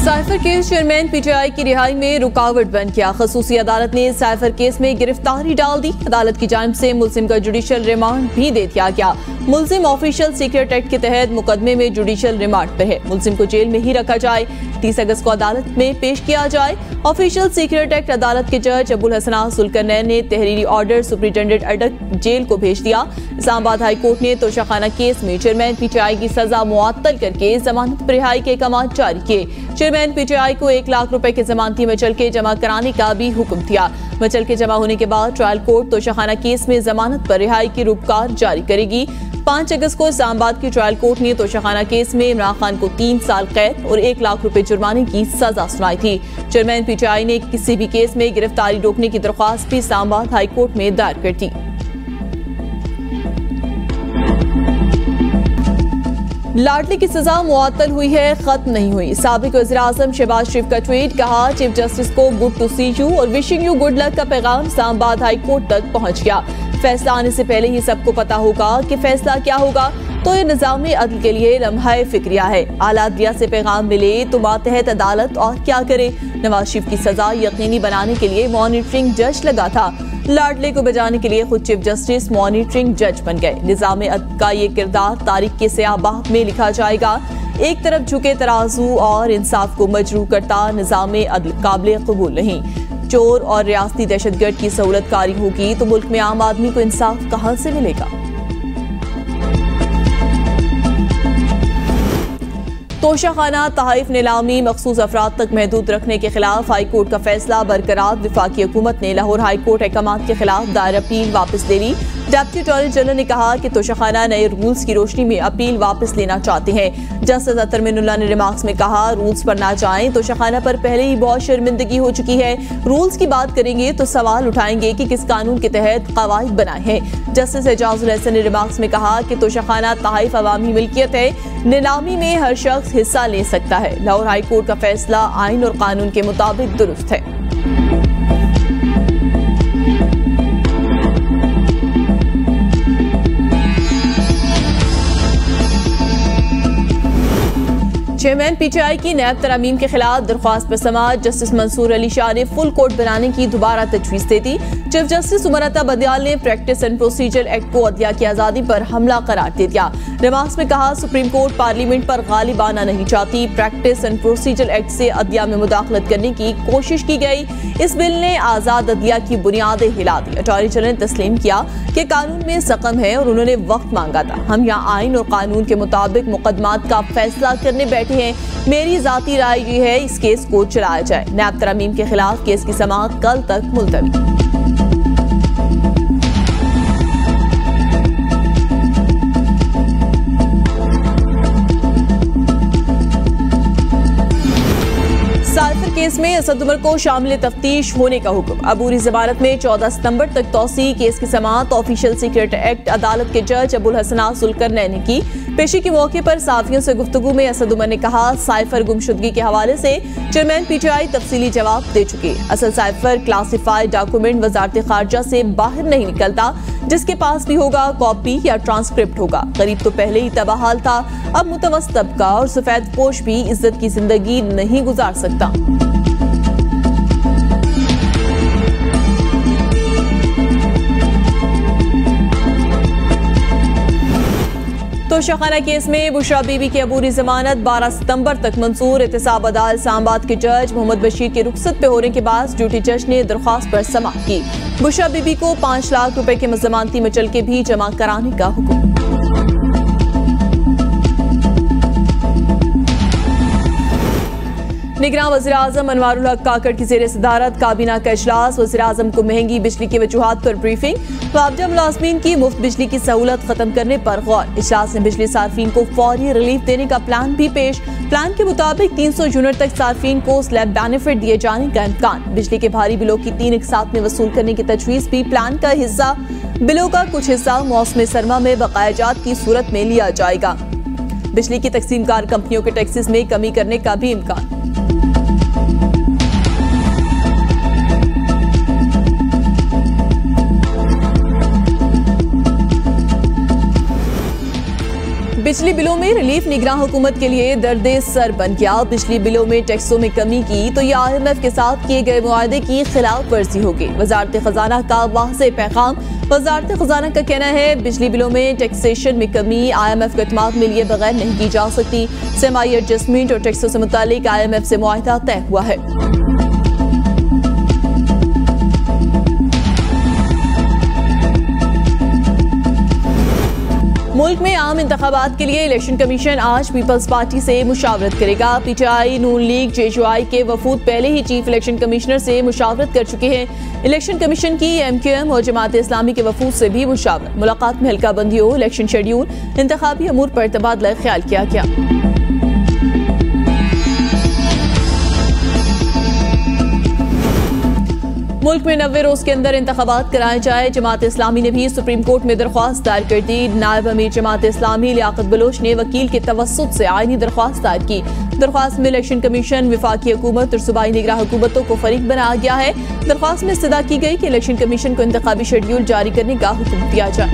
Cipher case chairman PTI की रिहाई में रुकावट बन गया। खसूसी अदालत ने साइफर केस में गिरफ्तारी डाल दी। अदालत की जानिब से मुलजिम का जुडिशल रिमांड भी दे दिया गया। मुलजिम ऑफिशियल सीक्रेट एक्ट के तहत मुकदमे में जुडिशल रिमांड पर है। मुलजिम को जेल में ही रखा जाए। 30 अगस्त को अदालत में पेश किया जाए। ऑफिशियल सीक्रेट एक्ट अदालत के जज अबुल हसन जुल्करनैन ने तहरीरी ऑर्डर सुप्रिंटेंडेंट अडक जेल को भेज दिया। इस्लामाबाद हाई कोर्ट ने तोशाखाना केस में चेयरमैन पीटीआई की सजा मुअत्तल करके जमानत पर रिहाई के अहकाम जारी किए। चेयरमैन पीटीआई को 1 लाख रुपए के जमानती मचल के जमा कराने का भी हुक्म दिया। मचल के जमा होने के बाद ट्रायल कोर्ट तोशाखाना केस में जमानत पर रिहाई की रूपकार जारी करेगी। 5 अगस्त को इस्लामाबाद की ट्रायल कोर्ट ने तोशाखाना केस में इमरान खान को 3 साल कैद और 1 लाख रुपए जुर्माने की सजा सुनाई थी। चेयरमैन पीटीआई ने किसी भी केस में गिरफ्तारी रोकने की दरख्वास्त भी इस्लामाबाद हाई कोर्ट में दायर कर दी। लाडली की सजा मुअत्तल हुई है, खत्म नहीं हुई। साबिक वज़ीर-ए-आज़म शहबाज शरीफ का ट्वीट, कहा चीफ जस्टिस को गुड टू सी यू और विशिंग यू गुड लक का पैगाम इस्लामाबाद हाई कोर्ट तक पहुंच गया। फैसला आने से पहले ही सबको पता होगा कि फैसला क्या होगा, तो ये निज़ाम अदल के लिए लम्हा फिक्रिया है। आला अदलिया से पैगाम मिले तो मातहत अदालत और क्या करे। नवाज शरीफ की सजा यकीनी बनाने के लिए मॉनिटरिंग जज लगा था। लाडले को बचाने के लिए खुद चीफ जस्टिस मॉनिटरिंग जज बन गए। निज़ाम अदल का ये किरदार तारीख के स्याह में लिखा जाएगा। एक तरफ झुके तराजू और इंसाफ को मजरूह करता निज़ाम अदल काबिल कबूल नहीं। चोर और रियासती दहशतगर्द की सहूलत कारी होगी तो मुल्क में आम आदमी को इंसाफ कहां से मिलेगा। तोशाखाना तहफ़ नीलामी मखसूस अफराद तक महदूद रखने के खिलाफ हाई कोर्ट का फैसला बरकरार। वफाकी हुकूमत ने लाहौर हाई कोर्ट अहकाम के खिलाफ दायर अपील वापस ले ली। डिप्टी अटॉर्नी जनरल ने कहा कि तोशाखाना नए रूल्स की रोशनी में अपील वापस लेना चाहते हैं। जस्टिस अतर मिनुल्लाह ने रिमार्क्स में कहा, रूल्स पर ना जाएं। तोशाखाना पर पहले ही बहुत शर्मिंदगी हो चुकी है। रूल्स की बात करेंगे तो सवाल उठाएंगे कि किस कानून के तहत कवायद बनाए हैं। जस्टिस एजाजुल हसन ने रिमार्क्स में कहा कि तोशाखाना तहफ़ अवामी मिल्कियत है, नीलामी में हर शख्स हिस्सा ले सकता है। लाहौर हाई कोर्ट का फैसला आइन और कानून के मुताबिक दुरुस्त है। चेयरमैन पीटीआई की नैब तरामीम के खिलाफ दरख्वास्त पर समाअत। जस्टिस मंसूर अली शाह ने फुल कोर्ट बनाने की दोबारा तजवीज़ दे दी। चीफ जस्टिस उमर अता बदियाल ने प्रैक्टिस एंड प्रोसीजर एक्ट को अदलिया की आज़ादी पर हमला करार दे दिया। रिमार्क्स में कहा, सुप्रीम कोर्ट पार्लियामेंट पर गालिब आना नहीं चाहती। प्रैक्टिस एंड प्रोसीजर एक्ट से अदलिया में मुदाखलत करने की कोशिश की गई। इस बिल ने आज़ाद अदलिया की बुनियादें हिला दी। अटॉर्नी जनरल ने तस्लीम किया कि कानून में सकम है और उन्होंने वक्त मांगा था। हम यहाँ आइन और कानून के मुताबिक मुकदमात का फैसला करने बैठे हैं। मेरी जाती राय ये है इस केस को चलाया जाए। नैब तरामीम के खिलाफ केस की समाअत कल तक मुलतवी। साइफर केस में असद उमर को शामिल तफ्तीश होने का हुक्म। अबूरी जमानत में 14 सितंबर तक तौसी। केस की समाअत ऑफिशियल सीक्रेट एक्ट अदालत के जज अबुल हसन जुल्करनैन ने की। पेशी के मौके पर सहाफियों से गुफ्तगू में असद उमर ने कहा, साइफर गुमशुदगी के हवाले से चेयरमैन पीटीआई तफसीली जवाब दे चुके। असल साइफर क्लासिफाइड डॉक्यूमेंट वजारत खारजा से बाहर नहीं निकलता। जिसके पास भी होगा कॉपी या ट्रांसक्रिप्ट होगा। गरीब तो पहले ही तबाहाल था, अब मुतवस्सित तबका और सफेद पोश भी इज्जत की जिंदगी नहीं गुजार सकता। तोशाखाना केस में बुशरा बीबी की अबूरी जमानत 12 सितंबर तक मंसूर। एहतसाब अदालत इस्लामाबाद के जज मोहम्मद बशीर के रुखसत पे होने के बाद ड्यूटी जज ने दरख्वास्त पर समाअत की। बुशरा बीबी को 5 लाख रुपए के जमानती मचल के भी जमा कराने का हुक्म। निगरान वज़ीर-ए-आज़म अनवारुल हक काकड़ की ज़ेर सदारत काबीना का इजलास। वज़ीर-ए-आज़म को महंगी बिजली की वजूहात पर ब्रीफिंग। मुआवजा मुलाज़मीन की मुफ्त बिजली की सहूलत खत्म करने पर गौर। इजलास में बिजली सार्फिन को फौरी रिलीफ देने का प्लान भी पेश। प्लान के मुताबिक 300 यूनिट तक सार्फिन को स्लैब बेनिफिट दिए जाने का इम्कान। बिजली के भारी बिलों की 3 एक साथ में वसूल करने की तजवीज़ भी प्लान का हिस्सा। बिलों का कुछ हिस्सा मौसम सरमा में बकायाजात की सूरत में लिया जाएगा। बिजली की तकसीमकार कंपनियों के टैक्सेस में कमी करने का भी इम्कान। बिजली बिलों में रिलीफ निगरान हुकूमत के लिए दर्दे सर बन गया। बिजली बिलों में टैक्सों में कमी की तो यह IMF के साथ किए गए मुआहदे की खिलाफ वर्जी होगी। वजारत खजाना का वाज़ेह पैगाम। वजारत खजाना का कहना है बिजली बिलों में टैक्सेशन में कमी IMF को इत्मीनान में लिए बगैर नहीं की जा सकती। सेमाई एडजस्टमेंट और टैक्सों से मुतालिक IMF से मुआहदा तय हुआ है। मुल्क में आम इंतखाबात के लिए इलेक्शन कमीशन आज पीपल्स पार्टी से मुशावरत करेगा। PTI, नून लीग, JUI के वफूद पहले ही चीफ इलेक्शन कमिश्नर से मुशावरत कर चुके हैं। इलेक्शन कमीशन की MQM और जमात इस्लामी के वफूद से भी मुशावरत। मुलाकात में हल्का बंदियों, इलेक्शन शेड्यूल, इंतखाबी अमूर पर तबादला ख्याल किया गया। मुल्क में 90 रोज के अंदर इंतखाबात कराए जाए। जमात इस्लामी ने भी सुप्रीम कोर्ट में दरख्वास्त दायर कर दी। नायब अमीर जमात इस्लामी लियाकत बलोच ने वकील के तवस्सुत से आईनी दरख्वास्त दायर की। दरख्वास्त में इलेक्शन कमीशन, वफाकी हुकूमत और सूबाई निगरान हुकूमतों को फरीक बनाया गया है। दरख्वास्त में इस्तदा की गई कि इलेक्शन कमीशन को इंतखाबी शेड्यूल जारी करने का हुक्म दिया जाए।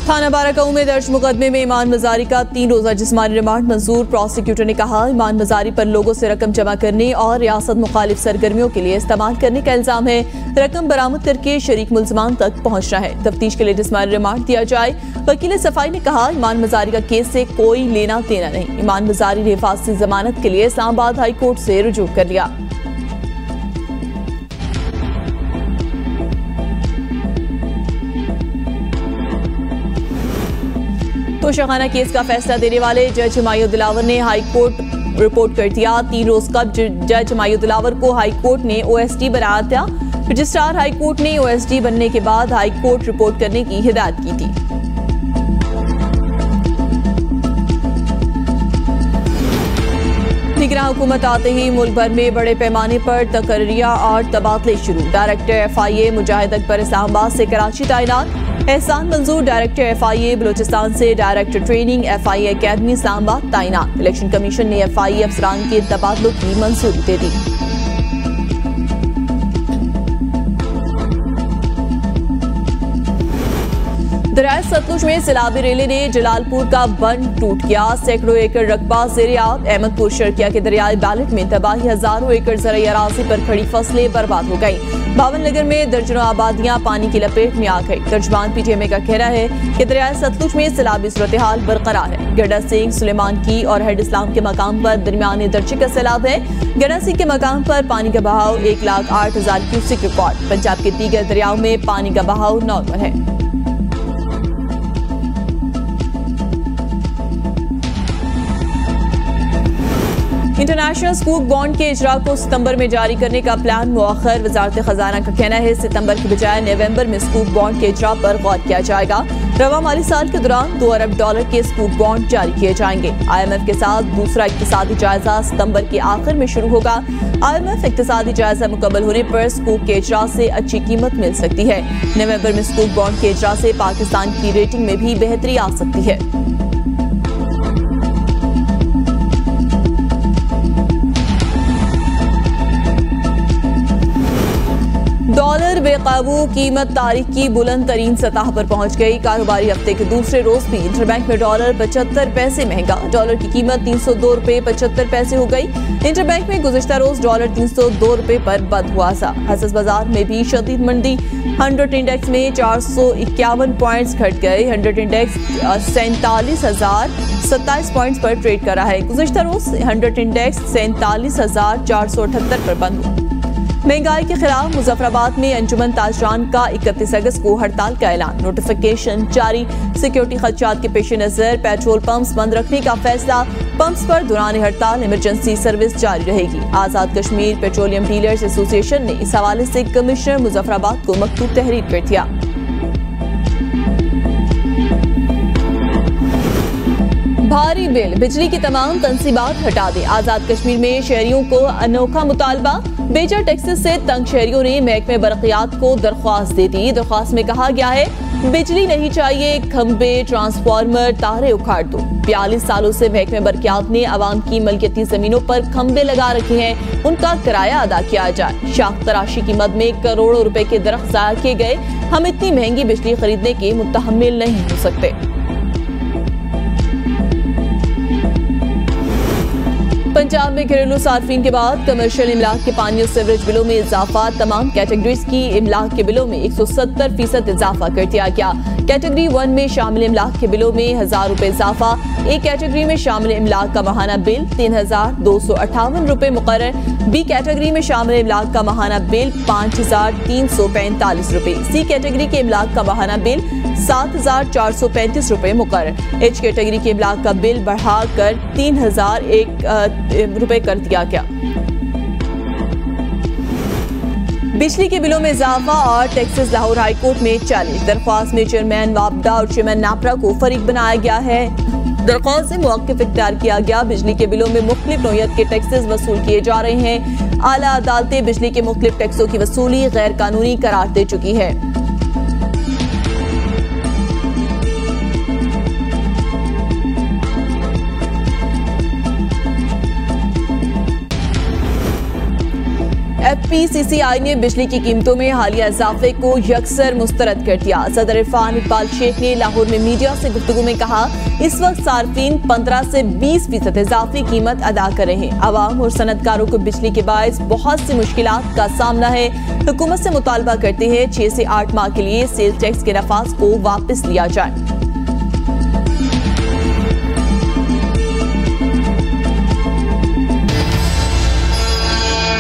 थाना बाराकाऊ में दर्ज मुकदमे में ईमान मजारी का 3 रोजा जिस्मानी रिमांड मंजूर। प्रोसिक्यूटर ने कहा ईमान मजारी पर लोगों से रकम जमा करने और रियासत मुखालिफ सरगर्मियों के लिए इस्तेमाल करने का इल्जाम है। रकम बरामद करके शरीक मुल्जमान तक पहुंचना है। तफ्तीश के लिए जिस्मानी रिमांड दिया जाए। वकील सफाई ने कहा ईमान मजारी का केस से कोई लेना देना नहीं। ईमान मजारी ने हिफाजती जमानत के लिए इस्लामाबाद हाई कोर्ट से रुजू कर लिया। तोशाखाना केस का फैसला देने वाले जज हुमायूं दिलावर ने हाई कोर्ट रिपोर्ट कर दिया। 3 रोज कबल जज हुमायूं दिलावर को हाई कोर्ट ने OSD बनाया था। रजिस्ट्रार हाई कोर्ट ने OSD बनने के बाद हाई कोर्ट रिपोर्ट करने की हिदायत की थी। निगरान हुकूमत आते ही मुल्क भर में बड़े पैमाने पर तकर्रिया और तबादले शुरू। डायरेक्टर FIA मुजाहिद अकबर इस्लामाबाद से कराची तैनात। एहसान मंजूर डायरेक्टर FIA बलूचिस्तान से director training FIA academy Islamabad तैनात। इलेक्शन कमीशन ने FIA अफसरान के तबादलों की मंजूरी दे दी। दरिया सतलुज में सैलाबी रेले ने जलालपुर का बंद टूट गया। सैकड़ों एकड़ रकबा ज़ेर-ए-आब। अहमदपुर शर्किया के दरियाई बैलेट में तबाही। हजारों एकड़ ज़राई अराज़ी पर खड़ी फसलें बर्बाद हो गई। बावनगर में दर्जनों आबादियां पानी की लपेट में आ गई। तर्जुमान PTMA का कहना है कि दरिया सतलुज में सैलाबी सूरत हाल बरकरार है। गड़ा सिंह, सुलेमान की और हेड इस्लाम के मकाम पर दरमियाने दर्जे का सैलाब है। गड़ा सिंह के मकाम पर पानी का बहाव 1,08,000 क्यूसेक रिकॉर्ड। पंजाब के दीगर दरियाओं में पानी का बहाव नॉर्मल है। इंटरनेशनल स्कूल बॉन्ड के इजरा को सितंबर में जारी करने का प्लान मुअख्खर। वजारत खजाना का कहना है सितंबर की बजाय नवंबर में स्कूल बॉन्ड के इजरा पर गौर किया जाएगा। रवा माली साल के दौरान $2 अरब के स्कूल बॉन्ड जारी किए जाएंगे। IMF के साथ दूसरा इक्तिसादी जायजा सितंबर के आखिर में शुरू होगा। IMF इक्तिसादी जायजा मुकम्मल होने पर स्कूल के इजरा से अच्छी कीमत मिल सकती है। नवंबर में स्कूल बॉन्ड के इजरा से पाकिस्तान की रेटिंग में भी बेहतरी आ सकती है। डॉलर बेकाबू कीमत तारीख की बुलंद तरीन सतह पर पहुंच गई। कारोबारी हफ्ते के दूसरे रोज भी इंटरबैंक में डॉलर 75 पैसे महंगा। डॉलर की कीमत 302 रुपए 75 पैसे हो गई। इंटरबैंक में गुज़िश्ता रोज डॉलर 302 रुपए पर बंद हुआ था। हसस बाजार में भी शदीद मंदी। 100 इंडेक्स में 451 पॉइंट्स घट गए। 100 इंडेक्स 47,027 पॉइंट्स पर ट्रेड कर रहा है। गुज़िश्ता रोज 100 इंडेक्स 47,478 पर बंद हुआ। महंगाई के खिलाफ मुजफ्फराबाद में अंजुमन ताजरान का 31 अगस्त को हड़ताल का ऐलान। नोटिफिकेशन जारी। सिक्योरिटी खदशात के पेश नजर पेट्रोल पंप्स बंद रखने का फैसला। पंप्स पर दौरान हड़ताल इमरजेंसी सर्विस जारी रहेगी। आजाद कश्मीर पेट्रोलियम डीलर्स एसोसिएशन ने इस हवाले से कमिश्नर मुजफ्फराबाद को मकतूब तहरीर कर दिया। भारी बिल, बिजली की तमाम तनसीबात हटा दें। आजाद कश्मीर में शहरियों को अनोखा मुतालबा। बेजा टैक्सेस से तंग शहरियों ने महकमे बरक़ियात को दरख्वास्त दे दी। दरख्वास्त में कहा गया है बिजली नहीं चाहिए, खंबे, ट्रांसफार्मर, तारे उखाड़ दो। 42 सालों से महकमे बरकियात ने आवाम की मलकियती जमीनों पर खंबे लगा रखे हैं, उनका किराया अदा किया जाए। शाख तराशी की मद में करोड़ों रुपए के दरख्त ज़ाया किए गए। हम इतनी महंगी बिजली खरीदने के मुतहम्मिल नहीं हो सकते। पंजाब में घरेलू सार्फिन के बाद कमर्शियल इमलाक के पानी और सीवरेज बिलों में इजाफा। तमाम कैटेगरीज की इमलाक के बिलों में 170% इजाफा कर दिया गया। कैटेगरी 1 में शामिल इमलाक के बिलों में 1000 रुपए इजाफा। ए कैटेगरी में शामिल इमलाक का माहाना बिल 3258 रुपए मुकर्रर। बी कैटेगरी में शामिल इमलाक का माहाना बिल 5345 रुपए। सी कैटेगरी के इमलाक का माहाना बिल 7435 रुपए मुकर्रर। एच कैटेगरी के इमलाक का बिल बढ़ाकर 3001 रुपए कर दिया गया। बिजली के बिलों में इजाफा और टैक्सेस। लाहौर हाई कोर्ट में चैलेंज। दरख्वास्त में चेयरमैन वापडा और चेयरमैन नापरा को फरीक बनाया गया है। दरख्वास्त से मौक़िफ़ इख्तियार किया गया। बिजली के बिलों में मुख्तलिफ नौयत के टैक्सेस वसूल किए जा रहे हैं। आला अदालतें बिजली के मुख्तलिफ टैक्सों की वसूली गैर कानूनी करार दे चुकी है। FPCCI ने बिजली की कीमतों में हालिया इजाफे को यकसर मुस्तरद कर दिया। सदर इरफान इकबाल शेख ने लाहौर में मीडिया से गुफ्तगू में कहा, इस वक्त सार्फिन 15 से 20% इजाफी कीमत अदा कर रहे हैं। आवाम और सनतकारों को बिजली के बायस बहुत सी मुश्किलात का सामना है। हुकूमत से मुतालबा करते हैं 6 से 8 माह के लिए सेल्स टैक्स के नफाज को वापस लिया जाए।